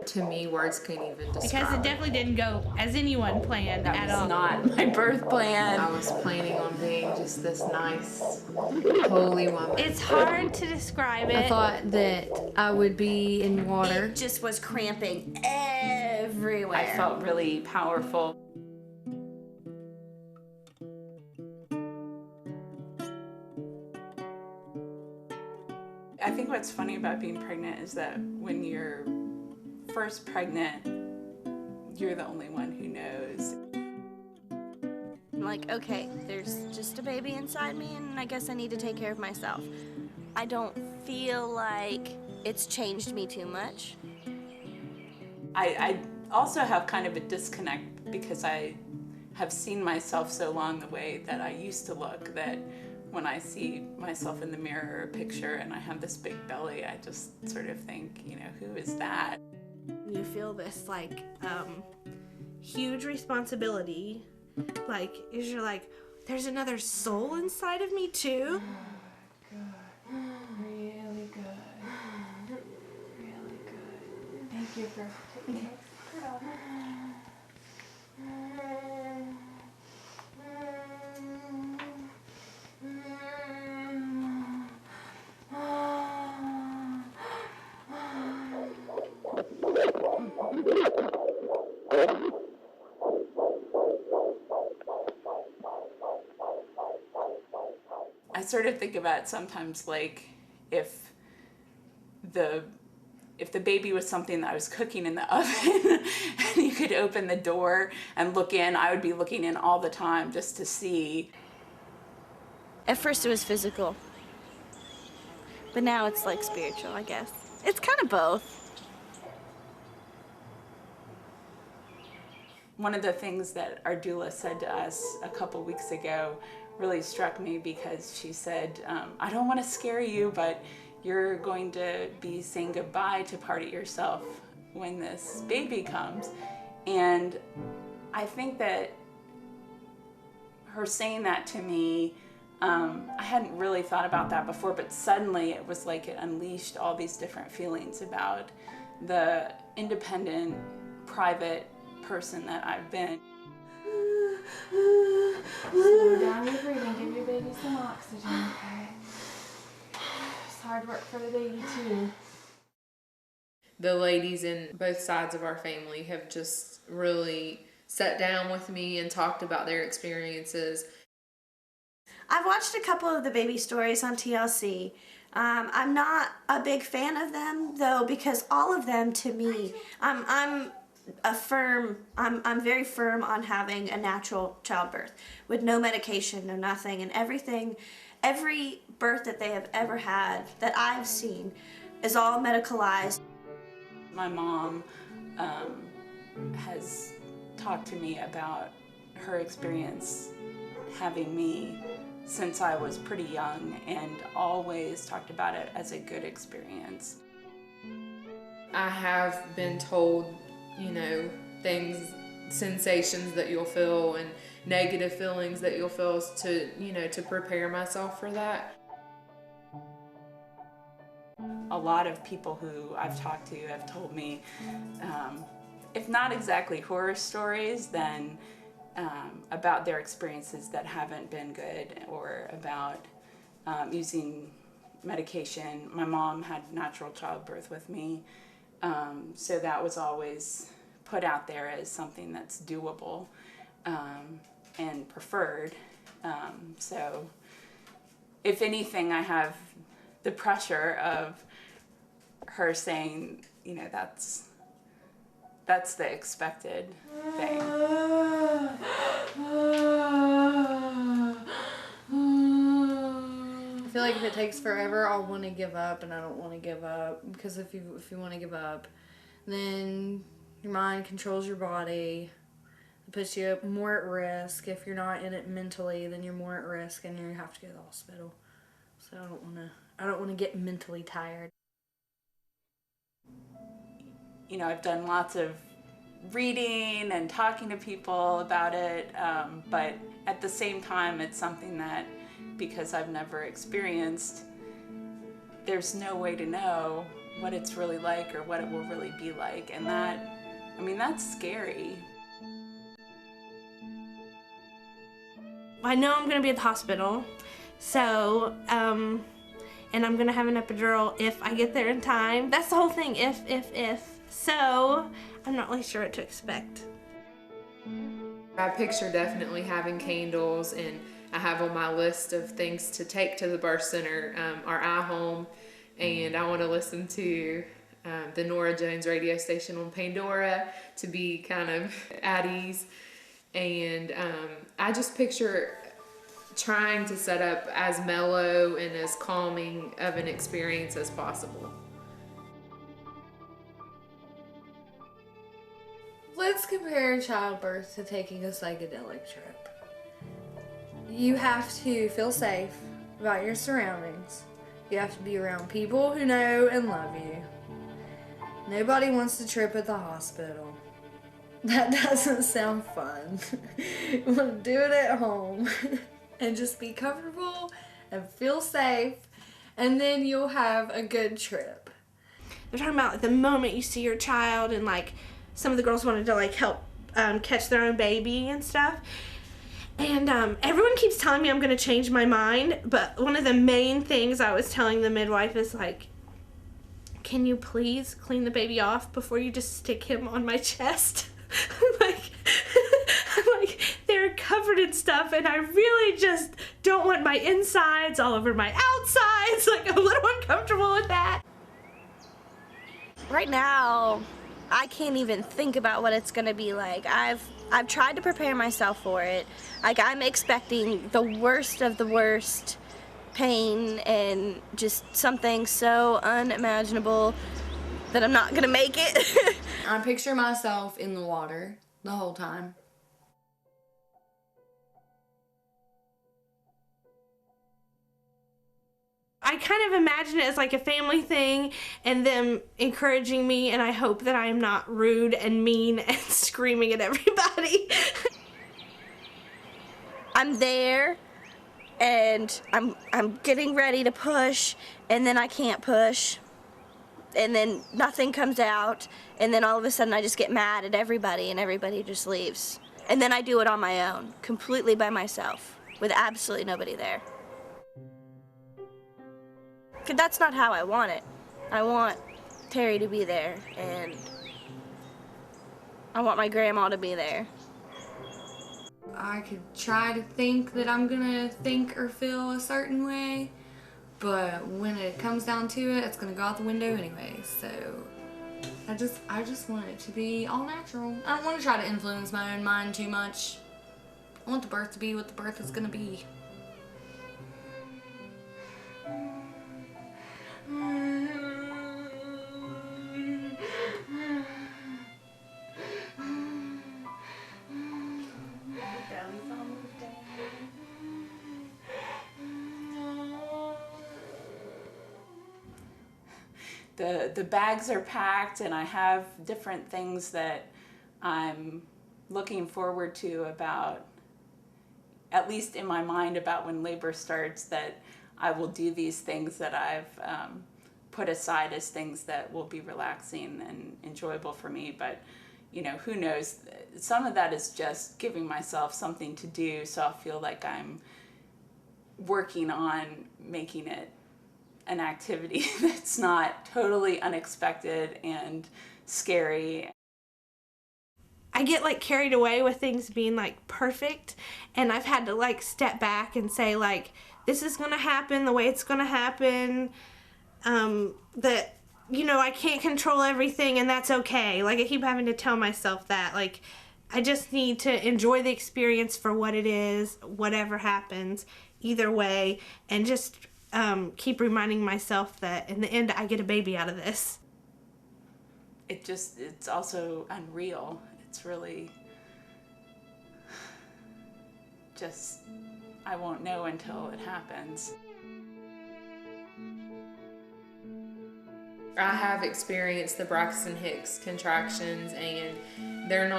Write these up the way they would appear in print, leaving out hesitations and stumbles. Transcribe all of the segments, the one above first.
To me, words can't even describe because it definitely didn't go as anyone planned at all. That was not my birth plan. I was planning on being just this nice, holy woman. It's hard to describe it. I thought that I would be in water. It just was cramping everywhere. I felt really powerful. I think what's funny about being pregnant is that when you're first pregnant, you're the only one who knows. I'm like, okay, there's just a baby inside me and I guess I need to take care of myself. I don't feel like it's changed me too much. I also have kind of a disconnect because I have seen myself so long the way that I used to look that when I see myself in the mirror or a picture and I have this big belly, I just sort of think, you know, who is that? You feel this like huge responsibility, like you're like, there's another soul inside of me too. Good, really good, really good. Thank you for taking care of the girl. I sort of think about it sometimes like if the baby was something that I was cooking in the oven and you could open the door and look in, I would be looking in all the time just to see. At first it was physical, but now it's like spiritual, I guess. It's kind of both. One of the things that our doula said to us a couple weeks ago really struck me because she said, I don't want to scare you, but you're going to be saying goodbye to part of yourself when this baby comes. And I think that her saying that to me, I hadn't really thought about that before, but suddenly it was like it unleashed all these different feelings about the independent, private person that I've been. Slow down your breathing, give your baby some oxygen, okay? It's hard work for the baby too. The ladies in both sides of our family have just really sat down with me and talked about their experiences. I've watched a couple of the baby stories on TLC. I'm not a big fan of them though, because all of them to me, I'm very firm on having a natural childbirth with no medication, no nothing, and everything, every birth that they have ever had that I've seen is all medicalized. My mom has talked to me about her experience having me since I was pretty young and always talked about it as a good experience. I have been told, you know, things, sensations that you'll feel and negative feelings that you'll feel to, you know, to prepare myself for that. A lot of people who I've talked to have told me, if not exactly horror stories, then about their experiences that haven't been good or about using medication. My mom had natural childbirth with me, so that was always put out there as something that's doable and preferred. So if anything, I have the pressure of her saying, you know, that's the expected thing. I feel like if it takes forever, I'll want to give up, and I don't want to give up, because if you want to give up, then your mind controls your body. It puts you more at risk. If you're not in it mentally, then you're more at risk, and you have to go to the hospital. So I don't want to get mentally tired. You know, I've done lots of reading and talking to people about it, but at the same time, it's something that because I've never experienced, there's no way to know what it's really like or what it will really be like. And that, I mean, that's scary. I know I'm gonna be at the hospital, so, and I'm gonna have an epidural if I get there in time. That's the whole thing, if. So, I'm not really sure what to expect. I picture definitely having candles, and I have on my list of things to take to the birth center our iHome, and I want to listen to the Nora Jones radio station on Pandora to be kind of at ease. And I just picture trying to set up as mellow and as calming of an experience as possible. Let's compare childbirth to taking a psychedelic trip. You have to feel safe about your surroundings. You have to be around people who know and love you. Nobody wants to trip at the hospital. That doesn't sound fun. You want to do it at home and just be comfortable and feel safe, and then you'll have a good trip. They're talking about like, the moment you see your child, and like some of the girls wanted to like help catch their own baby and stuff. And everyone keeps telling me I'm gonna change my mind, but one of the main things I was telling the midwife is like, can you please clean the baby off before you just stick him on my chest? I'm like, they're covered in stuff, and I really just don't want my insides all over my outsides. Like, I'm a little uncomfortable with that. Right now, I can't even think about what it's gonna be like. I've tried to prepare myself for it. Like, I'm expecting the worst of the worst pain and just something so unimaginable that I'm not gonna make it. I picture myself in the water the whole time. I kind of imagine it as like a family thing and them encouraging me, and I hope that I am not rude and mean and screaming at everybody. I'm there and I'm getting ready to push, and then I can't push, and then nothing comes out, and then all of a sudden I just get mad at everybody and everybody just leaves. And then I do it on my own, completely by myself, with absolutely nobody there. That's not how I want it. I want Terry to be there, and I want my grandma to be there. I could try to think that I'm gonna think or feel a certain way, but when it comes down to it, it's gonna go out the window anyway. So I just want it to be all natural. I don't want to try to influence my own mind too much. I want the birth to be what the birth is gonna be. The bags are packed, and I have different things that I'm looking forward to about, at least in my mind, about when labor starts, that I will do these things that I've put aside as things that will be relaxing and enjoyable for me. But, you know, who knows? Some of that is just giving myself something to do, so I'll feel like I'm working on making it an activity that's not totally unexpected and scary. I get like carried away with things being like perfect, and I've had to like step back and say like, this is gonna happen the way it's gonna happen, that, you know, I can't control everything, and that's okay. Like, I keep having to tell myself that, like, I just need to enjoy the experience for what it is, whatever happens, either way, and just keep reminding myself that in the end I get a baby out of this. It's also unreal. It's really just, I won't know until it happens. I have experienced the Braxton Hicks contractions, and they're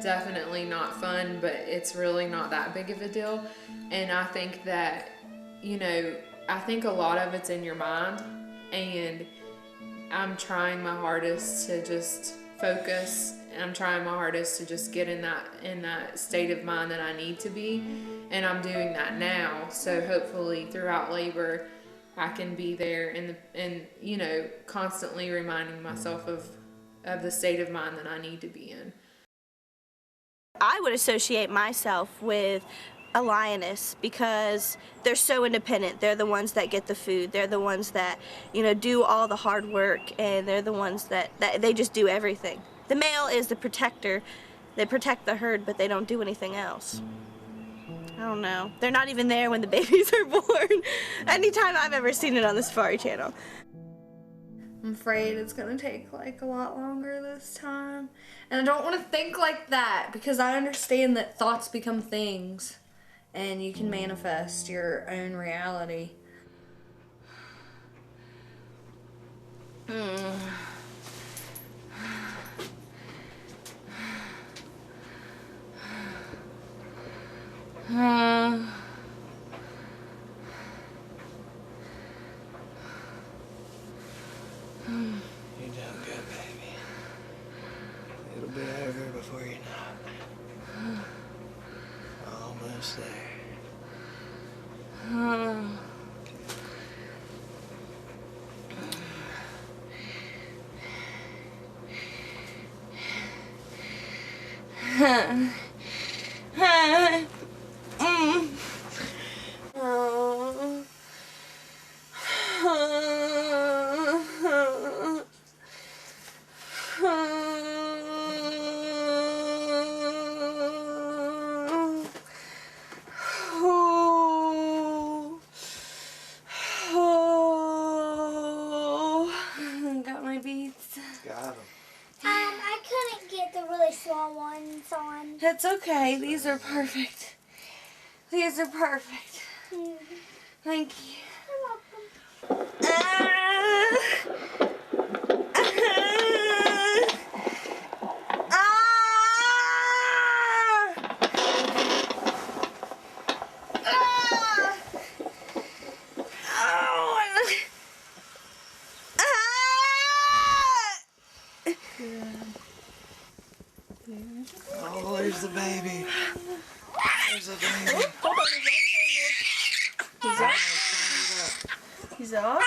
definitely not fun, but it's really not that big of a deal. And I think that you know, I think a lot of it's in your mind, and I'm trying my hardest to just focus, and I'm trying my hardest to just get in that state of mind that I need to be, and I'm doing that now. So hopefully throughout labor I can be there and you know, constantly reminding myself of the state of mind that I need to be in. I would associate myself with a lioness because they're so independent. They're the ones that get the food. They're the ones that, you know, do all the hard work, and they're the ones that they just do everything. The male is the protector. They protect the herd, but they don't do anything else. I don't know. They're not even there when the babies are born. Anytime I've ever seen it on the Safari Channel. I'm afraid it's gonna take like a lot longer this time. And I don't want to think like that, because I understand that thoughts become things and you can manifest your own reality. You're doing good, baby. It'll be over before you know it. Almost there. Got my beads. Got 'em. I couldn't get the really small ones on. It's okay. These are perfect. These are perfect. Thank you. You're welcome. Oh, there's the baby. There's the baby. He's off.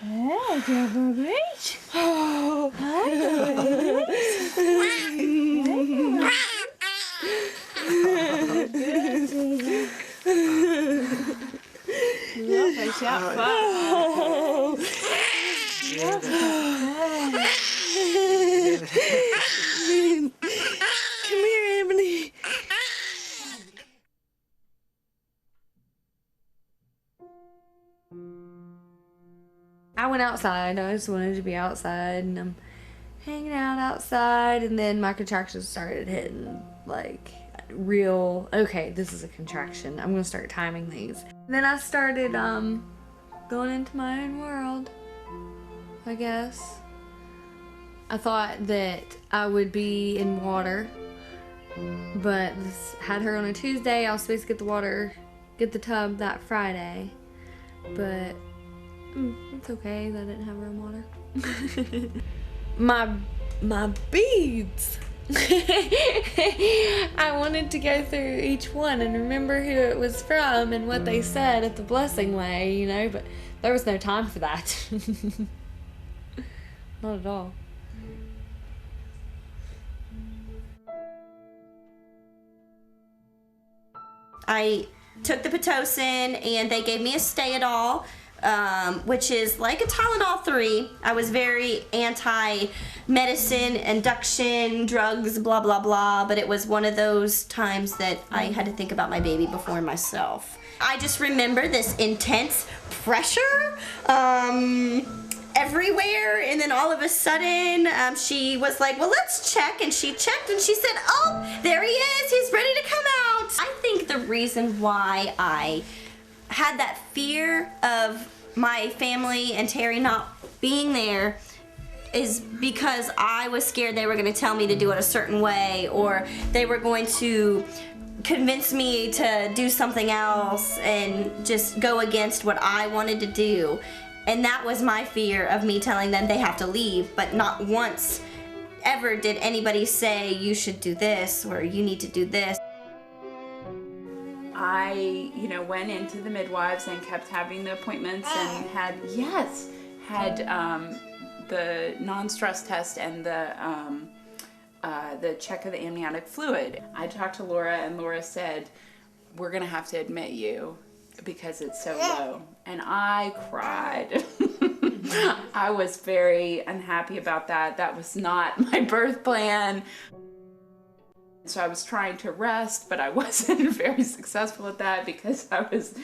Oh, Deborah Beach. Oh, They shout fun. come here, Ebony. I went outside. I just wanted to be outside, and I'm hanging out outside, and then my contractions started hitting like real. Okay, this is a contraction. I'm gonna start timing these. Then I started going into my own world, I guess. I thought that I would be in water, but this had her on a Tuesday. I was supposed to get the tub that Friday, but it's okay that I didn't have her in water. my beads. I wanted to go through each one and remember who it was from and what they said at the blessing way, you know, but there was no time for that. Not at all. I took the Pitocin and they gave me a Stay-It-All, which is like a Tylenol 3. I was very anti-medicine, induction, drugs, blah, blah, blah, but it was one of those times that I had to think about my baby before myself. I just remember this intense pressure everywhere, and then all of a sudden she was like, well, let's check, and she checked and she said, oh, there he is, he's ready to come out. I think the reason why I had that fear of my family and Terry not being there is because I was scared they were going to tell me to do it a certain way, or they were going to convince me to do something else and just go against what I wanted to do. And that was my fear of me telling them they have to leave, but not once ever did anybody say you should do this or you need to do this. I, went into the midwives and kept having the appointments and had the non-stress test and the check of the amniotic fluid. I talked to Laura, and Laura said, we're gonna have to admit you because it's so low. And I cried. I was very unhappy about that. That was not my birth plan. So I was trying to rest, but I wasn't very successful at that because I was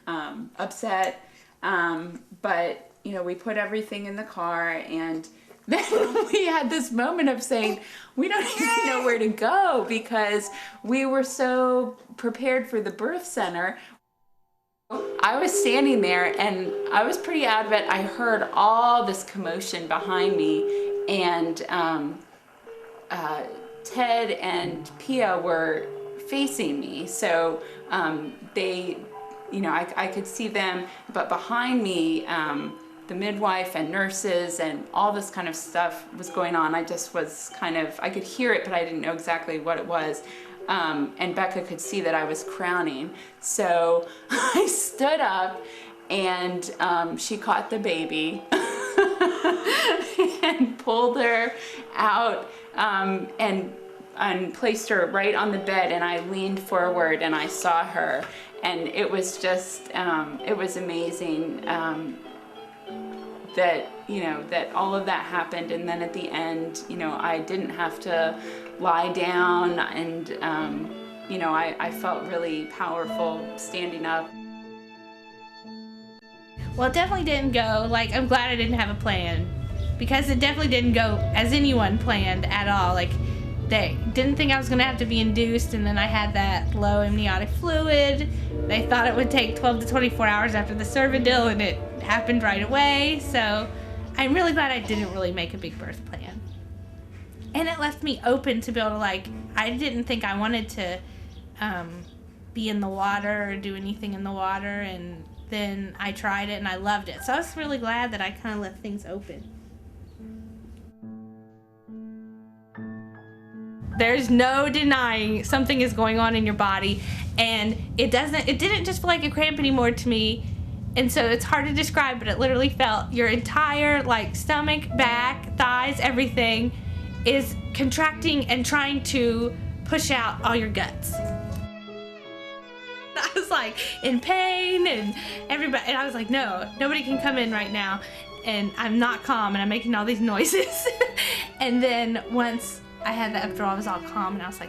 upset. But, we put everything in the car, and then we had this moment of saying, we don't even know where to go because we were so prepared for the birth center. I was standing there and I was pretty out of it. I heard all this commotion behind me, and Ted and Pia were facing me. So they, I could see them, but behind me, the midwife and nurses and all this kind of stuff was going on. I just was I could hear it, but I didn't know exactly what it was. And Becca could see that I was crowning. So I stood up, and she caught the baby and pulled her out and placed her right on the bed, and I leaned forward and I saw her, and it was just, it was amazing that all of that happened. And then at the end, I didn't have to lie down, and I felt really powerful standing up. Well, it definitely didn't go, I'm glad I didn't have a plan, because it definitely didn't go as anyone planned at all. They didn't think I was gonna have to be induced, and then I had that low amniotic fluid. They thought it would take 12 to 24 hours after the cervidil, and it happened right away. So I'm really glad I didn't really make a big birth plan. And it left me open to be able to, I didn't think I wanted to be in the water or do anything in the water, and then I tried it and I loved it. So I was really glad that I kind of left things open. There's no denying something is going on in your body, and it didn't just feel like a cramp anymore to me. And so it's hard to describe, but it literally felt your entire stomach, back, thighs, everything is contracting and trying to push out all your guts. I was in pain, and I was no, nobody can come in right now, and I'm not calm, and I'm making all these noises. And then once I had the epidural, I was all calm, and I was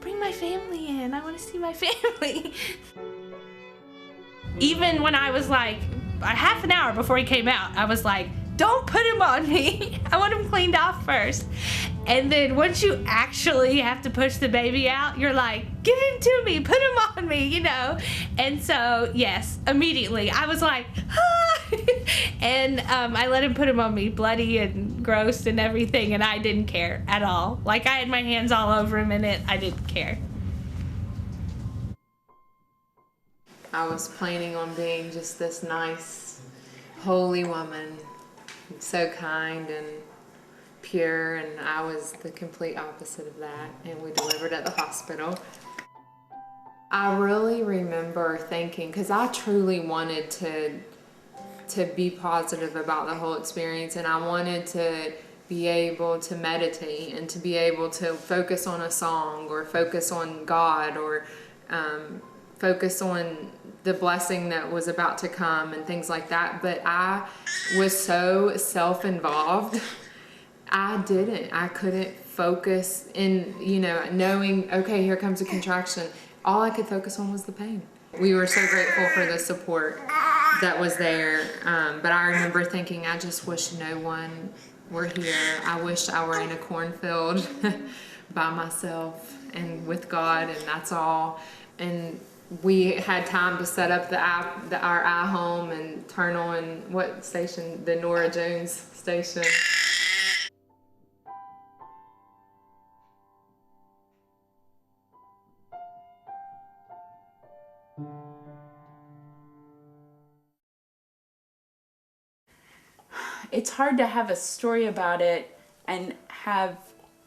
bring my family in, I want to see my family. Even when I was a half an hour before he came out, I was don't put him on me. I want him cleaned off first. And then once you actually have to push the baby out, you're give him to me, put him on me, And so, yes, immediately I was ah! And I let him put him on me, bloody and gross and everything, and I didn't care at all. I had my hands all over him in it, I didn't care. I was planning on being just this nice, holy woman, so kind and pure, and I was the complete opposite of that, and we delivered at the hospital. I really remember thinking, because I truly wanted to be positive about the whole experience, and I wanted to be able to meditate and to be able to focus on a song or focus on God or focus on the blessing that was about to come and things like that. But I was so self-involved. I couldn't focus in, knowing, okay, here comes a contraction. All I could focus on was the pain. We were so grateful for the support that was there. But I remember thinking, I just wish no one were here. I wish I were in a cornfield by myself and with God, and that's all. And we had time to set up our iHome and turn on what station? The Nora Jones station. It's hard to have a story about it and have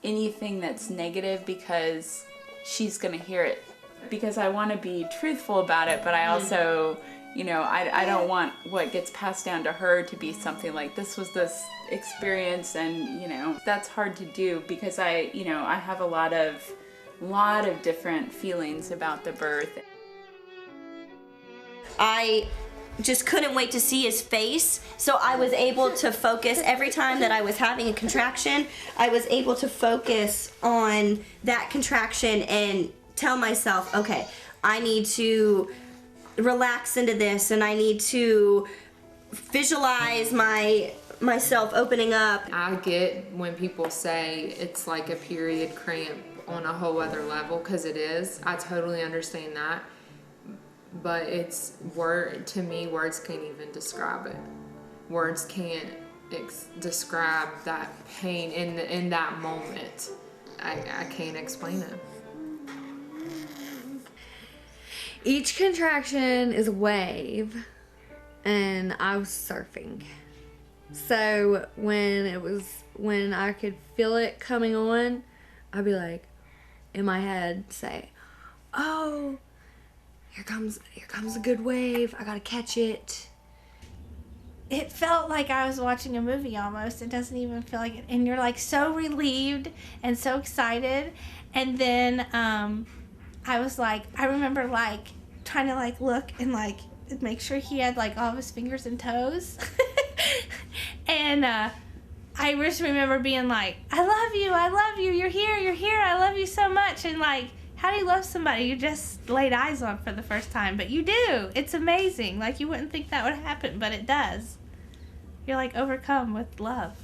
anything that's negative because she's gonna hear it. Because I want to be truthful about it, but I also, you know, I don't want what gets passed down to her to be something like this was this experience, and you know that's hard to do because I have a lot of different feelings about the birth. I just couldn't wait to see his face, so I was able to focus every time that I was having a contraction. I was able to focus on that contraction and tell myself, okay, I need to relax into this, and I need to visualize myself opening up. I get when people say it's like a period cramp on a whole other level, because it is. I totally understand that. But it's to me, words can't even describe it. Words can't describe that pain in that moment. I can't explain it. Each contraction is a wave, and I was surfing. So when I could feel it coming on, I'd be like, in my head, say, "Oh, here comes a good wave. I gotta catch it." It felt like I was watching a movie almost. It doesn't even feel like it. And you're like so relieved and so excited. And then I was like, I remember like trying to like look and like make sure he had like all of his fingers and toes. And I just remember being like, I love you, you're here, I love you so much. And like, how do you love somebody you just laid eyes on for the first time? But you do. It's amazing. Like, you wouldn't think that would happen, but it does. You're like overcome with love.